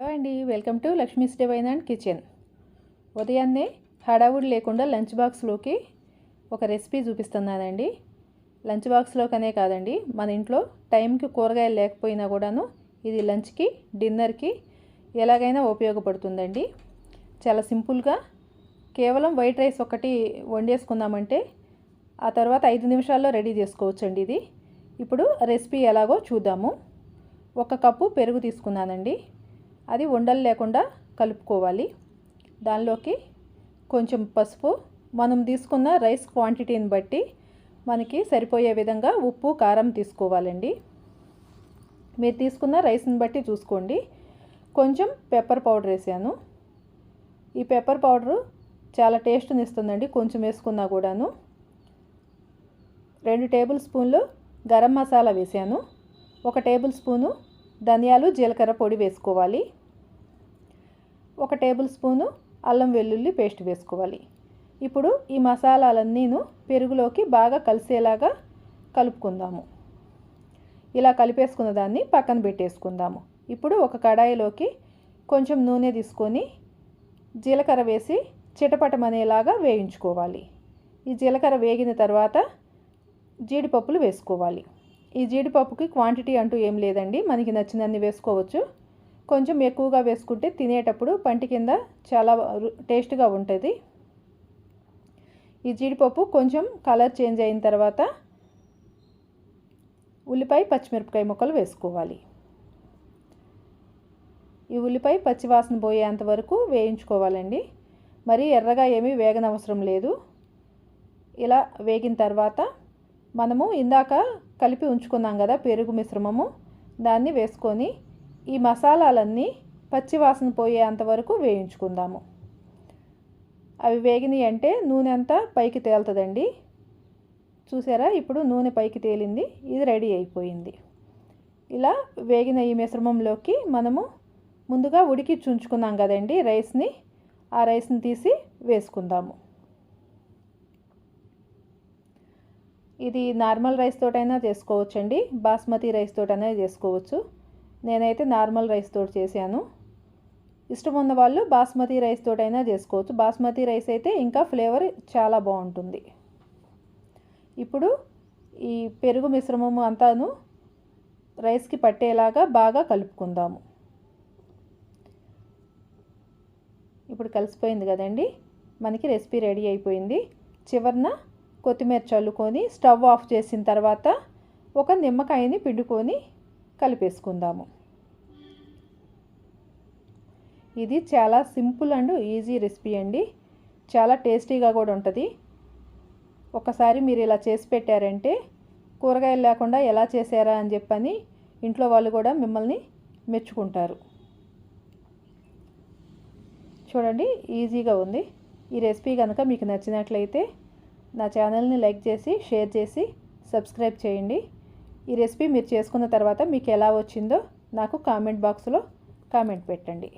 Hello అండి, welcome to Lakshmi's divine and kitchen. ఉదయాన్నే హడావుడి లేకుండా లంచ్ బాక్స్లోకి ఒక రెసిపీ చూపిస్తున్నానండి. లంచ్ బాక్స్లోకనే కాదండి, మన ఇంట్లో టైంకి కూరగాయలు లేకపోయినా కూడాను ఇది లంచ్కి, డిన్నర్కి ఎలాగైనా ఉపయోగపడుతుందండి. చాలా సింపుల్గా కేవలం వైట్ రైస్ ఒకటి వండేసుకున్నామంటే ఆ తర్వాత 5 నిమిషాల్లో రెడీ చేసుకోవచ్చండి ఇది. ఇప్పుడు రెసిపీ ఎలాగో చూద్దాము. 1 కప్పు పెరుగు తీసుకున్నానండి. అది ఉండలు లేకుండా కలుపుకోవాలి. దానిలోకి కొంచెం పసుపు, మనం తీసుకున్న రైస్ క్వాంటిటీని బట్టి మనకి సరిపోయే విధంగా ఉప్పు, కారం తీసుకోవాలండి. మీరు తీసుకున్న రైస్ని బట్టి చూసుకోండి. కొంచెం పెప్పర్ పౌడర్ వేసాను. ఈ పెప్పర్ పౌడరు చాలా టేస్ట్ని ఇస్తుందండి, కొంచెం వేసుకున్నా కూడాను. 2 టేబుల్ స్పూన్లు గరం మసాలా వేసాను. 1 టేబుల్ స్పూను ధనియాలు, జీలకర్ర పొడి వేసుకోవాలి. 1 టేబుల్ స్పూను అల్లం వెల్లుల్లి పేస్ట్ వేసుకోవాలి. ఇప్పుడు ఈ మసాలాలన్నీను పెరుగులోకి బాగా కలిసేలాగా కలుపుకుందాము. ఇలా కలిపేసుకున్న దాన్ని పక్కన పెట్టేసుకుందాము. ఇప్పుడు ఒక కడాయిలోకి కొంచెం నూనె తీసుకొని జీలకర్ర వేసి చిటపటమనేలాగా వేయించుకోవాలి. ఈ జీలకర్ర వేగిన తర్వాత జీడిపప్పులు వేసుకోవాలి. ఈ జీడిపప్పుకి క్వాంటిటీ అంటూ ఏం లేదండి, మనకి నచ్చినన్ని వేసుకోవచ్చు. కొంచెం ఎక్కువగా వేసుకుంటే తినేటప్పుడు పంటి కింద చాలా టేస్ట్గా ఉంటుంది. ఈ జీడిపప్పు కొంచెం కలర్ చేంజ్ అయిన తర్వాత ఉల్లిపాయ, పచ్చిమిరపకాయ ముక్కలు వేసుకోవాలి. ఈ ఉల్లిపాయ పచ్చివాసన పోయేంత వరకు వేయించుకోవాలండి. మరి ఎర్రగా ఏమీ వేగనవసరం లేదు. ఇలా వేగిన తర్వాత మనము ఇందాక కలిపి ఉంచుకున్నాం కదా పెరుగు మిశ్రమము, దాన్ని వేసుకొని ఈ మసాలాలన్నీ పచ్చివాసన పోయేంత వరకు వేయించుకుందాము. అవి వేగినాయి అంటే నూనె అంతా పైకి తేలుతుందండి. చూసారా, ఇప్పుడు నూనె పైకి తేలింది, ఇది రెడీ అయిపోయింది. ఇలా వేగిన ఈ మిశ్రమంలోకి మనము ముందుగా ఉడికించి ఉంచుకున్నాం కదండి రైస్ని, ఆ రైస్ని తీసి వేసుకుందాము. ఇది నార్మల్ రైస్ తోటైనా చేసుకోవచ్చండి, బాస్మతి రైస్ తోటైనా చేసుకోవచ్చు. నేనైతే నార్మల్ రైస్ తోటి చేశాను. ఇష్టం ఉన్న వాళ్ళు బాస్మతి రైస్ తోటైనా చేసుకోవచ్చు. బాస్మతి రైస్ అయితే ఇంకా ఫ్లేవర్ చాలా బాగుంటుంది. ఇప్పుడు ఈ పెరుగు మిశ్రమము అంతాను రైస్కి పట్టేలాగా బాగా కలుపుకుందాము. ఇప్పుడు కలిసిపోయింది కదండి, మనకి రెసిపీ రెడీ అయిపోయింది. చివరన కొత్తిమీర చల్లుకొని స్టవ్ ఆఫ్ చేసిన తర్వాత ఒక నిమ్మకాయని పిండుకొని కలిపేసుకుందాము. ఇది చాలా సింపుల్ అండ్ ఈజీ రెసిపీ అండి, చాలా టేస్టీగా కూడా ఉంటుంది. ఒకసారి మీరు ఇలా చేసి పెట్టారంటే కూరగాయలు లేకుండా ఎలా చేశారా అని చెప్పని ఇంట్లో వాళ్ళు కూడా మిమ్మల్ని మెచ్చుకుంటారు. చూడండి, ఈజీగా ఉంది. ఈ రెసిపీ కనుక మీకు నచ్చినట్లయితే నా ఛానల్ని లైక్ చేసి, షేర్ చేసి, సబ్స్క్రైబ్ చేయండి. ఈ రెసిపీ మీరు చేసుకున్న తర్వాత మీకు ఎలా వచ్చిందో నాకు కామెంట్ బాక్స్లో కామెంట్ పెట్టండి.